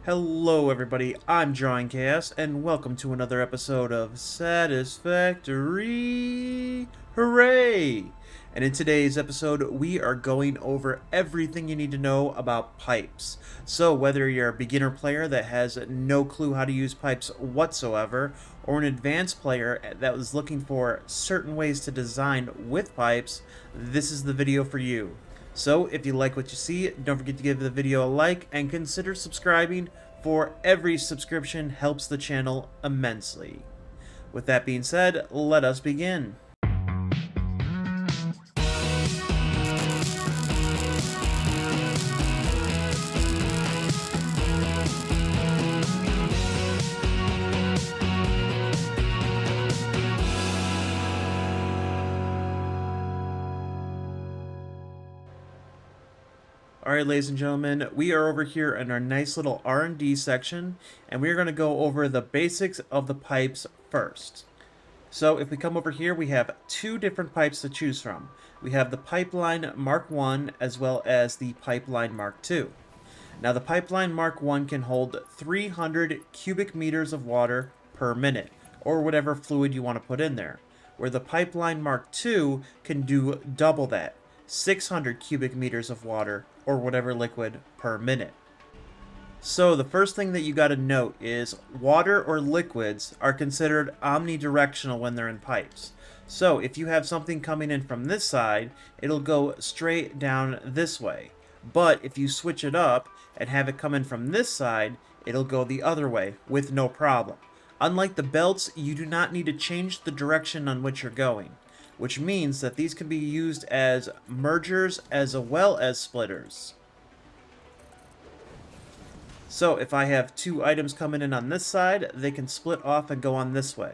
Hello everybody, I'm Drawing Chaos, and welcome to another episode of Satisfactory! Hooray! And in today's episode, we are going over everything you need to know about pipes. So whether you're a beginner player that has no clue how to use pipes whatsoever, or an advanced player that was looking for certain ways to design with pipes, this is the video for you. So, if you like what you see, don't forget to give the video a like and consider subscribing, for every subscription helps the channel immensely. With that being said, let us begin. Alright, ladies and gentlemen, we are over here in our nice little R&D section, and we are going to go over the basics of the pipes first. So if we come over here, we have two different pipes to choose from. We have the Pipeline Mark 1 as well as the Pipeline Mark 2. Now the Pipeline Mark 1 can hold 300 cubic meters of water per minute, or whatever fluid you want to put in there, where the Pipeline Mark 2 can do double that, 600 cubic meters of water, or whatever liquid, per minute. So the first thing that you got to note is water or liquids are considered omnidirectional when they're in pipes. So if you have something coming in from this side, it'll go straight down this way. But if you switch it up and have it come in from this side, it'll go the other way with no problem. Unlike the belts, you do not need to change the direction on which you're going, which means that these can be used as mergers as well as splitters. So if I have two items coming in on this side, they can split off and go on this way.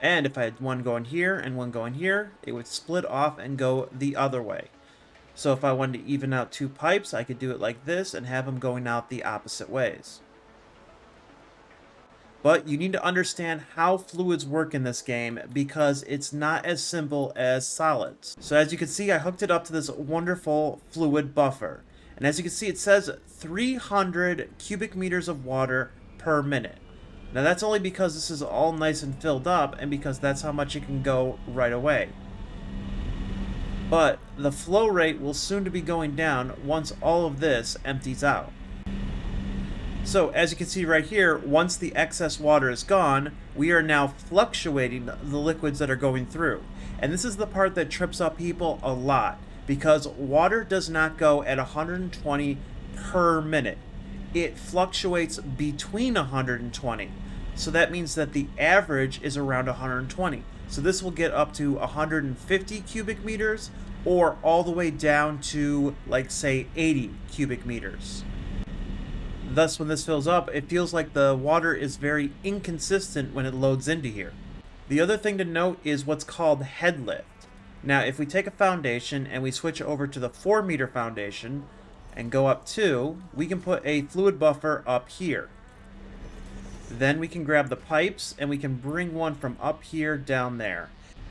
And if I had one going here and one going here, it would split off and go the other way. So if I wanted to even out two pipes, I could do it like this and have them going out the opposite ways. But you need to understand how fluids work in this game because it's not as simple as solids. So as you can see, I hooked it up to this wonderful fluid buffer. And as you can see, it says 300 cubic meters of water per minute. Now that's only because this is all nice and filled up and because that's how much it can go right away. But the flow rate will soon to be going down once all of this empties out. So as you can see right here, once the excess water is gone, we are now fluctuating the liquids that are going through. And this is the part that trips up people a lot, because water does not go at 120 per minute. It fluctuates between 120. So that means that the average is around 120. So this will get up to 150 cubic meters or all the way down to, like, say 80 cubic meters. Thus, when this fills up, it feels like the water is very inconsistent when it loads into here. The other thing to note is what's called head lift. Now, if we take a foundation and we switch over to the 4-meter foundation and go up 2, we can put a fluid buffer up here. Then we can grab the pipes and we can bring one from up here down there.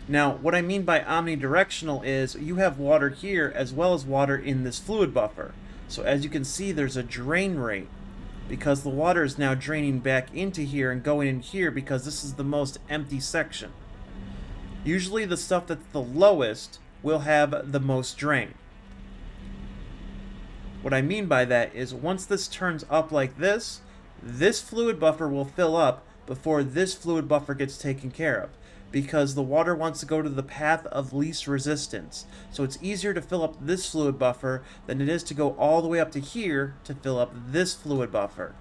Now, what I mean by omnidirectional is you have water here as well as water in this fluid buffer. So as you can see, there's a drain rate, because the water is now draining back into here and going in here because this is the most empty section. Usually the stuff that's the lowest will have the most drain. What I mean by that is once this turns up like this fluid buffer will fill up before this fluid buffer gets taken care of, because the water wants to go to the path of least resistance. So it's easier to fill up this fluid buffer than it is to go all the way up to here to fill up this fluid buffer.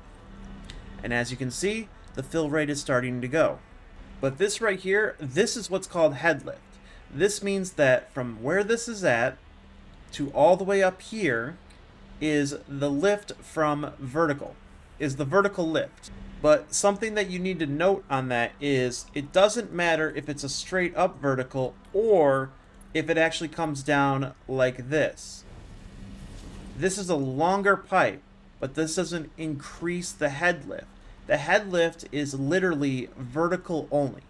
And as you can see, the fill rate is starting to go. But this right here, this is what's called head lift. This means that from where this is at to all the way up here is the lift from vertical, is the vertical lift. But something that you need to note on that is it doesn't matter if it's a straight up vertical or if it actually comes down like this. This is a longer pipe, but this doesn't increase the head lift. The head lift is literally vertical only.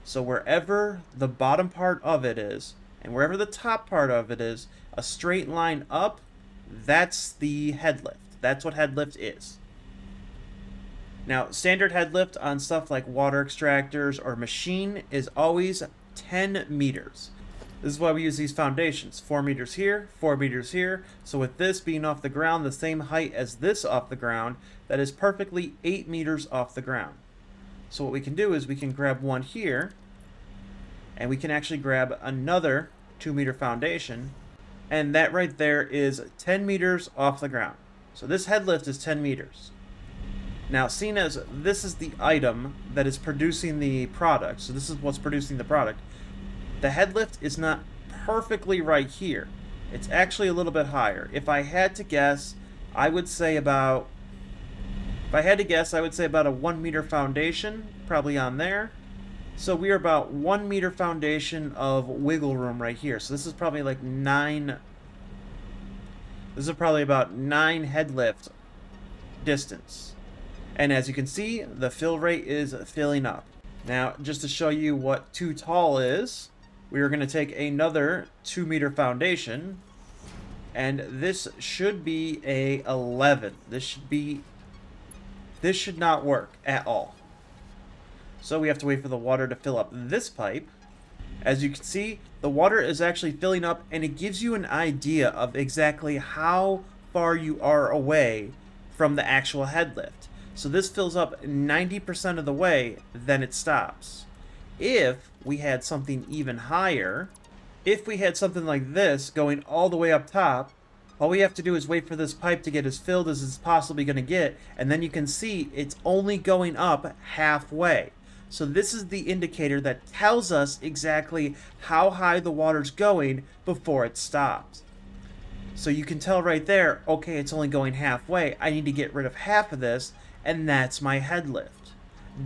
So wherever the bottom part of it is and wherever the top part of it is, a straight line up, that's the head lift. That's what head lift is. Now, standard head lift on stuff like water extractors or machine is always 10 meters. This is why we use these foundations. 4 meters here, 4 meters here. So with this being off the ground, the same height as this off the ground, that is perfectly 8 meters off the ground. So what we can do is we can grab one here, and we can actually grab another 2-meter foundation, and that right there is 10 meters off the ground. So this head lift is 10 meters. Now, seeing as this is the item that is producing the product, so this is what's producing the product, the head lift is not perfectly right here. It's actually a little bit higher. If I had to guess, I would say about a 1 meter foundation, probably on there. So we are about 1 meter foundation of wiggle room right here. So this is probably like 9. This is probably about 9 head lift distance. And as you can see, the fill rate is filling up. Now, just to show you what too tall is, we are going to take another 2 meter foundation, and this should be a 11. This should not work at all. So we have to wait for the water to fill up this pipe. As you can see, the water is actually filling up, and it gives you an idea of exactly how far you are away from the actual head lift. So this fills up 90% of the way, then it stops. If we had something even higher, if we had something like this going all the way up top, all we have to do is wait for this pipe to get as filled as it's possibly going to get, and then you can see it's only going up halfway. So this is the indicator that tells us exactly how high the water's going before it stops. So you can tell right there, okay, it's only going halfway. I need to get rid of half of this, and that's my head lift.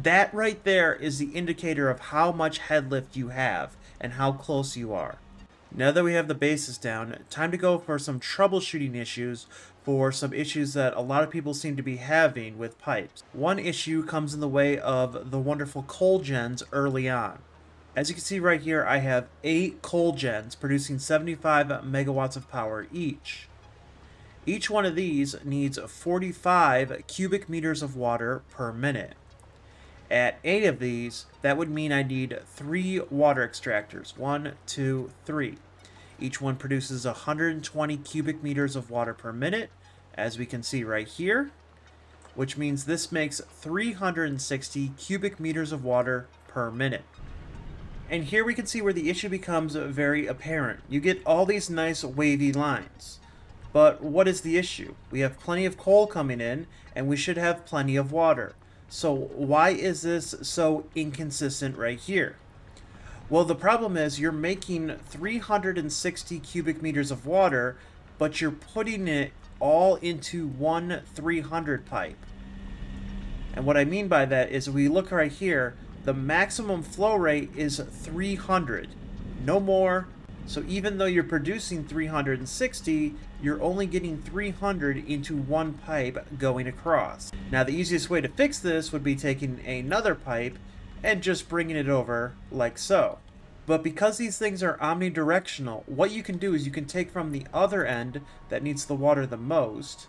That right there is the indicator of how much head lift you have and how close you are. Now that we have the basis down, time to go for some troubleshooting issues for some issues that a lot of people seem to be having with pipes. One issue comes in the way of the wonderful coal gens early on. As you can see right here, I have 8 coal gens producing 75 megawatts of power each. Each one of these needs 45 cubic meters of water per minute. At 8 of these, that would mean I need 3 water extractors. 1, 2, 3. Each one produces 120 cubic meters of water per minute, as we can see right here, which means this makes 360 cubic meters of water per minute. And here we can see where the issue becomes very apparent. You get all these nice wavy lines. But what is the issue? We have plenty of coal coming in, and we should have plenty of water. So why is this so inconsistent right here? Well, the problem is you're making 360 cubic meters of water, but you're putting it all into one 300 pipe. And what I mean by that is, if we look right here, the maximum flow rate is 300, no more. So even though you're producing 360, you're only getting 300 into one pipe going across. Now the easiest way to fix this would be taking another pipe and just bringing it over like so. But because these things are omnidirectional, what you can do is you can take from the other end that needs the water the most.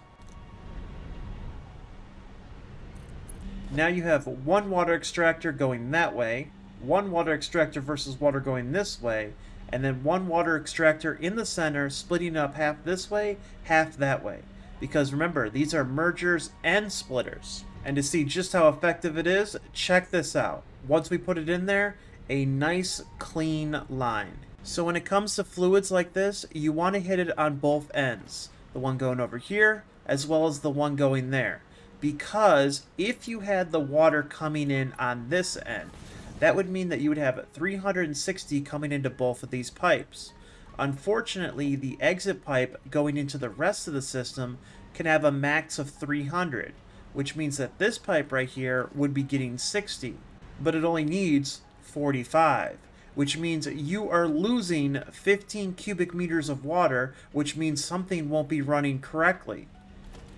Now you have one water extractor going that way, one water extractor versus water going this way, and then one water extractor in the center splitting up half this way, half that way. Because remember, these are mergers and splitters. And to see just how effective it is, check this out. Once we put it in there, a nice clean line. So when it comes to fluids like this, you want to hit it on both ends. The one going over here, as well as the one going there. Because if you had the water coming in on this end, that would mean that you would have 360 coming into both of these pipes. Unfortunately, the exit pipe going into the rest of the system can have a max of 300, which means that this pipe right here would be getting 60, but it only needs 45, which means you are losing 15 cubic meters of water, which means something won't be running correctly.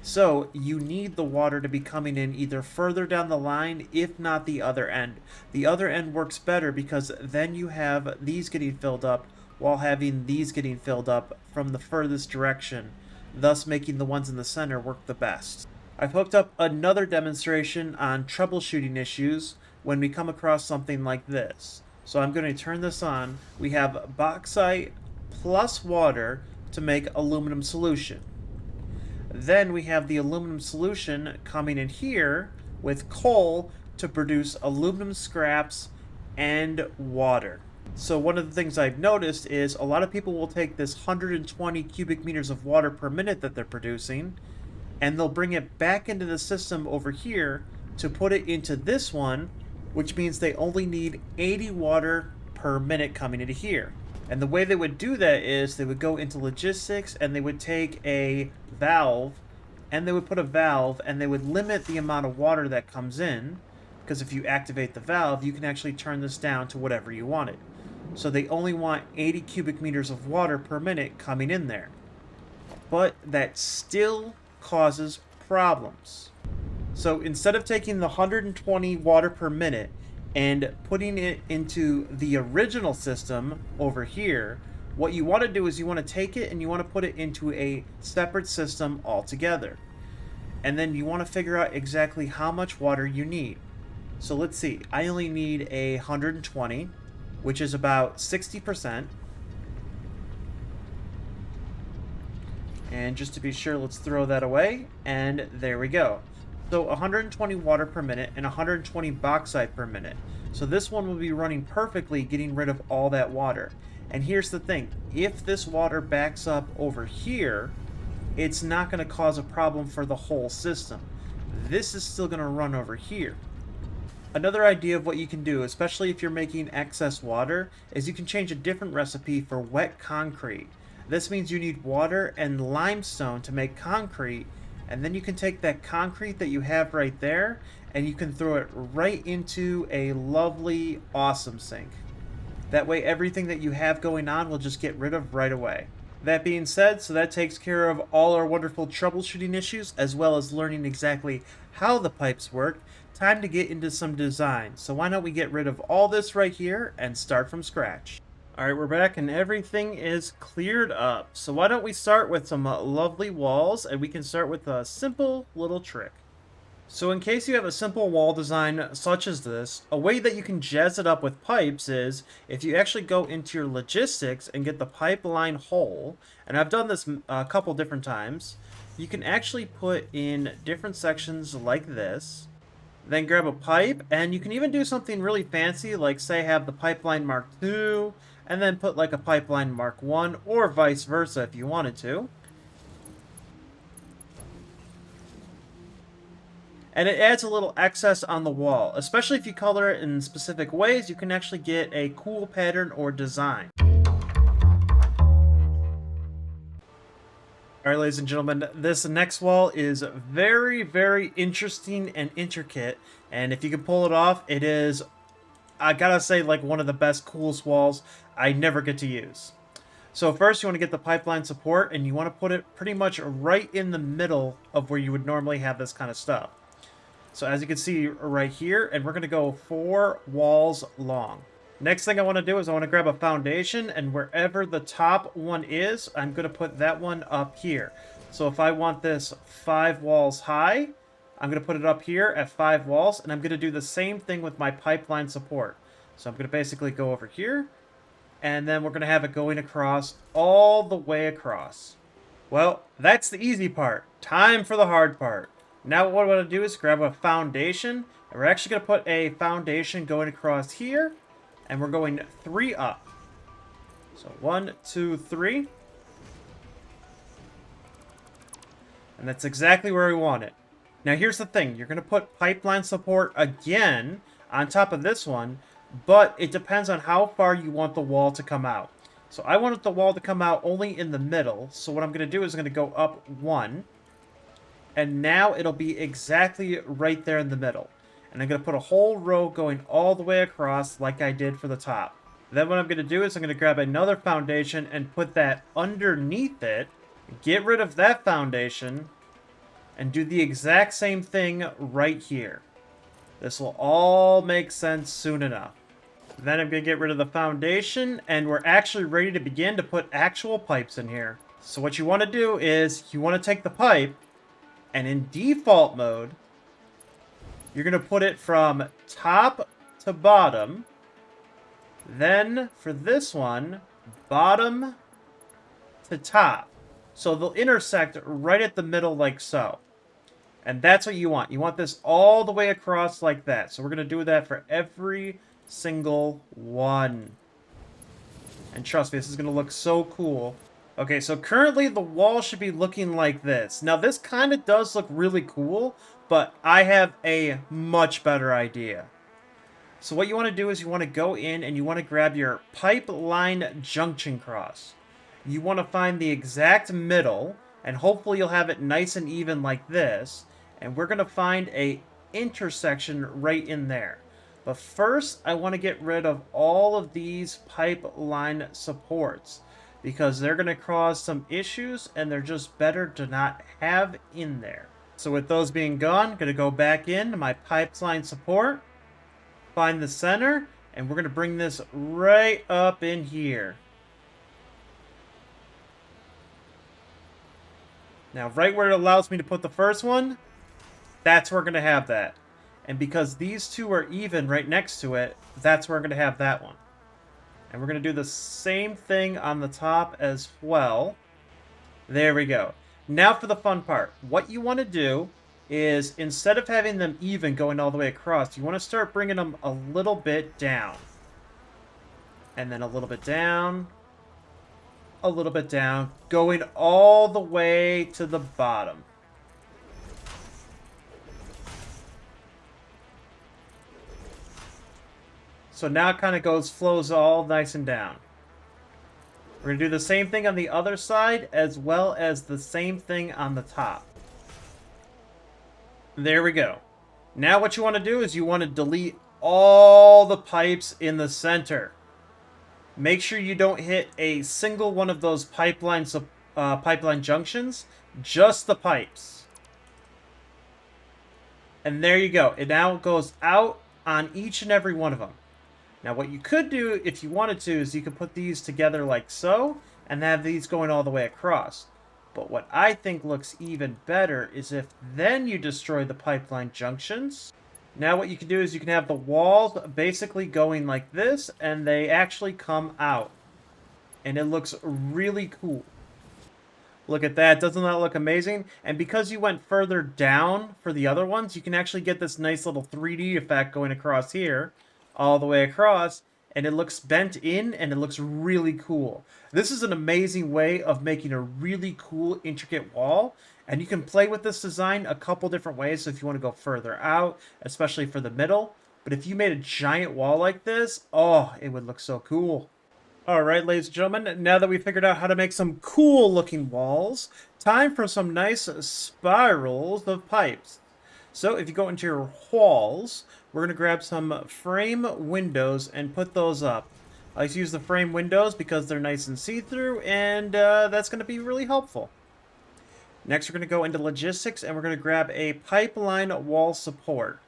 So you need the water to be coming in either further down the line, if not the other end. The other end works better because then you have these getting filled up while having these getting filled up from the furthest direction, thus making the ones in the center work the best. I've hooked up another demonstration on troubleshooting issues when we come across something like this. So I'm going to turn this on. We have bauxite plus water to make aluminum solution. Then we have the aluminum solution coming in here with coal to produce aluminum scraps and water. So one of the things I've noticed is a lot of people will take this 120 cubic meters of water per minute that they're producing, and they'll bring it back into the system over here to put it into this one, which means they only need 80 water per minute coming into here. And the way they would do that is they would go into logistics and they would take a valve and they would put a valve and they would limit the amount of water that comes in, because if you activate the valve, you can actually turn this down to whatever you want it. So they only want 80 cubic meters of water per minute coming in there. But that still causes problems. So instead of taking the 120 water per minute and putting it into the original system over here, what you want to do is you want to take it and you want to put it into a separate system altogether. And then you want to figure out exactly how much water you need. So let's see, I only need 120, which is about 60%. And just to be sure, let's throw that away, and there we go. So 120 water per minute and 120 bauxite per minute. So this one will be running perfectly, getting rid of all that water. And here's the thing, if this water backs up over here, it's not going to cause a problem for the whole system. This is still going to run over here. Another idea of what you can do, especially if you're making excess water, is you can change a different recipe for wet concrete. This means you need water and limestone to make concrete, and then you can take that concrete that you have right there and you can throw it right into a lovely, awesome sink. That way everything that you have going on will just get rid of right away. That being said, so that takes care of all our wonderful troubleshooting issues, as well as learning exactly how the pipes work. Time to get into some design. So why don't we get rid of all this right here and start from scratch. Alright, we're back and everything is cleared up. So why don't we start with some lovely walls, and we can start with a simple little trick. So in case you have a simple wall design such as this, a way that you can jazz it up with pipes is if you actually go into your logistics and get the pipeline hole, and I've done this a couple different times, you can actually put in different sections like this, then grab a pipe, and you can even do something really fancy, like say have the pipeline Mark II, and then put like a pipeline Mark I, or vice versa if you wanted to. And it adds a little excess on the wall. Especially if you color it in specific ways, you can actually get a cool pattern or design. Alright, ladies and gentlemen, this next wall is very, very interesting and intricate. And if you can pull it off, it is, I gotta say, like one of the best, coolest walls I never get to use. So first you want to get the pipeline support, and you want to put it pretty much right in the middle of where you would normally have this kind of stuff. So as you can see right here, and we're going to go 4 walls long. Next thing I want to do is I want to grab a foundation, and wherever the top one is, I'm going to put that one up here. So if I want this 5 walls high, I'm going to put it up here at 5 walls, and I'm going to do the same thing with my pipeline support. So I'm going to basically go over here, and then we're going to have it going across all the way across. Well, that's the easy part. Time for the hard part. Now what I want to do is grab a foundation, and we're actually going to put a foundation going across here, and we're going 3 up. So 1, 2, 3. And that's exactly where we want it. Now here's the thing, you're going to put pipeline support again on top of this one, but it depends on how far you want the wall to come out. So I want the wall to come out only in the middle, so what I'm going to do is I'm going to go up 1. And now it'll be exactly right there in the middle. And I'm going to put a whole row going all the way across like I did for the top. Then what I'm going to do is I'm going to grab another foundation and put that underneath it. Get rid of that foundation. And do the exact same thing right here. This will all make sense soon enough. Then I'm going to get rid of the foundation. And we're actually ready to begin to put actual pipes in here. So what you want to do is you want to take the pipe. And in default mode, you're going to put it from top to bottom. Then, for this one, bottom to top. So they'll intersect right at the middle like so. And that's what you want. You want this all the way across like that. So we're going to do that for every single one. And trust me, this is going to look so cool. Okay, so currently the wall should be looking like this. Now this kind of does look really cool, but I have a much better idea. So what you want to do is you want to go in and you want to grab your pipeline junction cross. You want to find the exact middle, and hopefully you'll have it nice and even like this. And we're going to find a intersection right in there. But first, I want to get rid of all of these pipeline supports, because they're going to cause some issues, and they're just better to not have in there. So with those being gone, I'm going to go back into my pipeline support, find the center, and we're going to bring this right up in here. Now, right where it allows me to put the first one, that's where we're going to have that. And because these two are even right next to it, that's where we're going to have that one. And we're going to do the same thing on the top as well. There we go. Now for the fun part. What you want to do is, instead of having them even going all the way across, you want to start bringing them a little bit down. And then a little bit down. A little bit down. Going all the way to the bottom. So now it kind of flows all nice and down. We're going to do the same thing on the other side, as well as the same thing on the top. There we go. Now what you want to do is you want to delete all the pipes in the center. Make sure you don't hit a single one of those pipeline junctions, just the pipes. And there you go. It now goes out on each and every one of them. Now what you could do, if you wanted to, is you could put these together like so, and have these going all the way across. But what I think looks even better is if then you destroy the pipeline junctions. Now what you can do is you can have the walls basically going like this, and they actually come out. And it looks really cool. Look at that. Doesn't that look amazing? And because you went further down for the other ones, you can actually get this nice little 3D effect going across here, all the way across, and it looks bent in, and it looks really cool. This is an amazing way of making a really cool, intricate wall, and you can play with this design a couple different ways. So if you want to go further out, especially for the middle, but if you made a giant wall like this, oh, it would look so cool. Alright, ladies and gentlemen, now that we figured out how to make some cool looking walls, time for some nice spirals of pipes. So if you go into your walls, we're going to grab some frame windows and put those up. I like to use the frame windows because they're nice and see-through, and that's going to be really helpful. Next, we're going to go into logistics, and we're going to grab a pipeline wall support.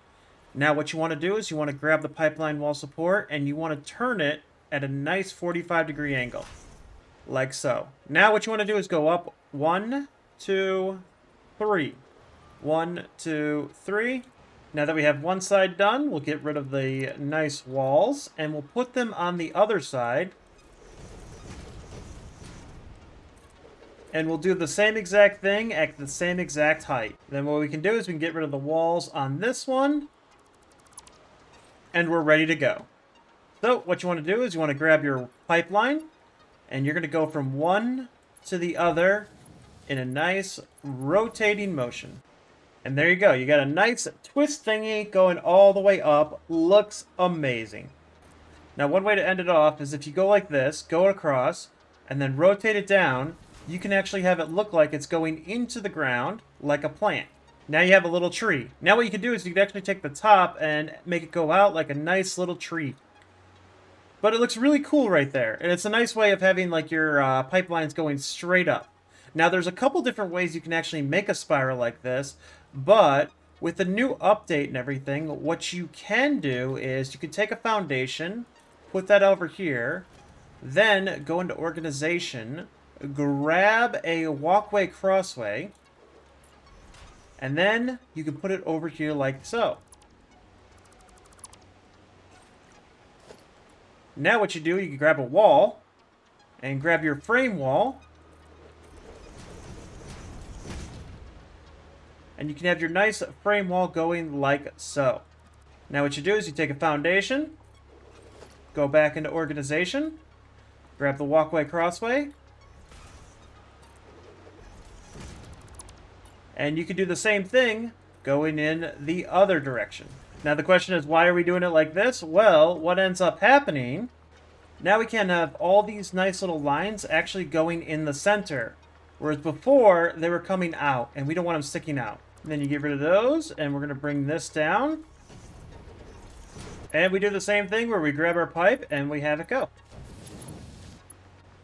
Now what you want to do is you want to grab the pipeline wall support, and you want to turn it at a nice 45-degree angle, like so. Now what you want to do is go up 1, 2, 3. 1, 2, 3. Now that we have one side done, we'll get rid of the nice walls, and we'll put them on the other side. And we'll do the same exact thing at the same exact height. Then what we can do is we can get rid of the walls on this one, and we're ready to go. So what you want to do is you want to grab your pipeline, and you're going to go from one to the other in a nice rotating motion. And there you go. You got a nice twist thingy going all the way up. Looks amazing. Now, one way to end it off is if you go like this, go across, and then rotate it down, you can actually have it look like it's going into the ground like a plant. Now you have a little tree. Now what you can do is you can actually take the top and make it go out like a nice little tree. But it looks really cool right there. And it's a nice way of having like your pipelines going straight up. Now there's a couple different ways you can actually make a spiral like this. But with the new update and everything, what you can do is you can take a foundation, put that over here, then go into organization, grab a walkway crossway, And then you can put it over here like so. Now what you do, you can grab a wall and grab your frame wall. And you can have your nice frame wall going like so. Now what you do is you take a foundation, go back into organization, grab the walkway crossway, and you can do the same thing going in the other direction. Now the question is, why are we doing it like this? Well, what ends up happening, now we can have all these nice little lines actually going in the center. Whereas before, they were coming out, and we don't want them sticking out. And then you get rid of those, and we're going to bring this down. And we do the same thing where we grab our pipe, and we have it go.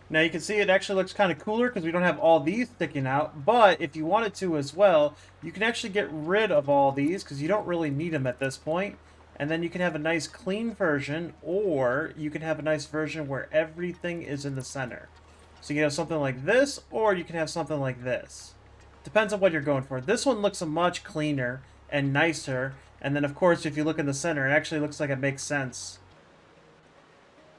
Now you can see it actually looks kind of cooler because we don't have all these sticking out. But if you wanted to as well, you can actually get rid of all these because you don't really need them at this point. And then you can have a nice clean version, or you can have a nice version where everything is in the center. So you can have something like this, or you can have something like this. Depends on what you're going for. This one looks much cleaner and nicer. And then, of course, if you look in the center, it actually looks like it makes sense.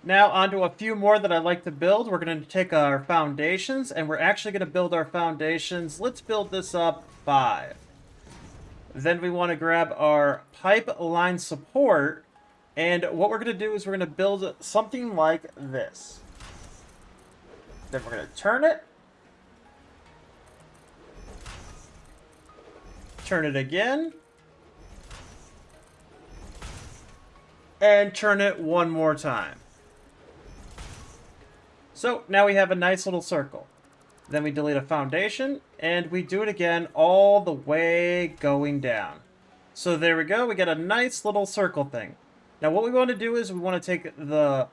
Now, onto a few more that I like to build. We're going to take our foundations, and we're actually going to build our foundations. Let's build this up 5. Then we want to grab our pipeline support, and what we're going to do is we're going to build something like this. Then we're going to turn it. Turn it again. And turn it one more time. So now we have a nice little circle. Then we delete a foundation, and we do it again all the way going down. So there we go, we get a nice little circle thing. Now what we want to do is we want to take the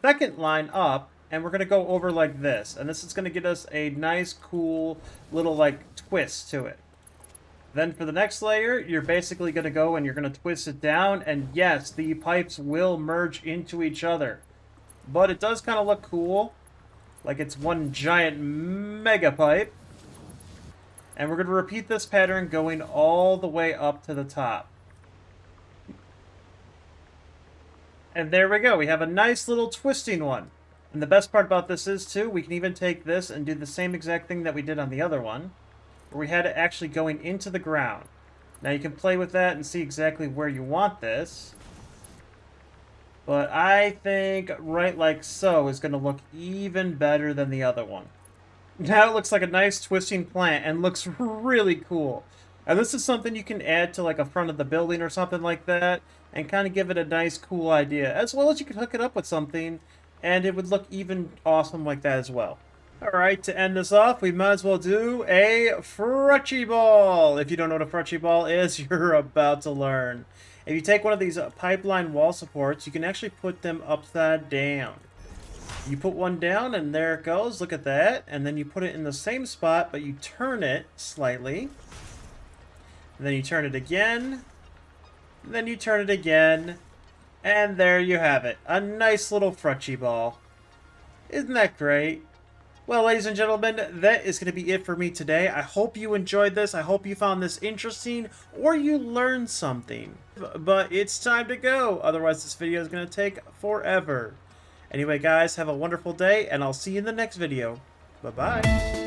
second line up, and we're going to go over like this. And this is going to get us a nice, cool little like twist to it. Then for the next layer, you're basically going to go and you're going to twist it down. And yes, the pipes will merge into each other. But it does kind of look cool. Like it's one giant mega pipe. And we're going to repeat this pattern going all the way up to the top. And there we go. We have a nice little twisting one. And the best part about this is, too, we can even take this and do the same exact thing that we did on the other one, where we had it actually going into the ground. Now you can play with that and see exactly where you want this. But I think right like so is going to look even better than the other one. Now it looks like a nice twisting plant and looks really cool. And this is something you can add to like a front of the building or something like that and kind of give it a nice cool idea. As well as you could hook it up with something and it would look even awesome like that as well. Alright, to end this off, we might as well do a Frutchy Ball. If you don't know what a Frutchy Ball is, you're about to learn. If you take one of these pipeline wall supports, you can actually put them upside down. You put one down, and there it goes. Look at that. And then you put it in the same spot, but you turn it slightly. And then you turn it again. And then you turn it again. And there you have it. A nice little Frutchy Ball. Isn't that great? Well, ladies and gentlemen, that is going to be it for me today. I hope you enjoyed this. I hope you found this interesting or you learned something. But it's time to go. Otherwise, this video is going to take forever. Anyway, guys, have a wonderful day, and I'll see you in the next video. Bye-bye.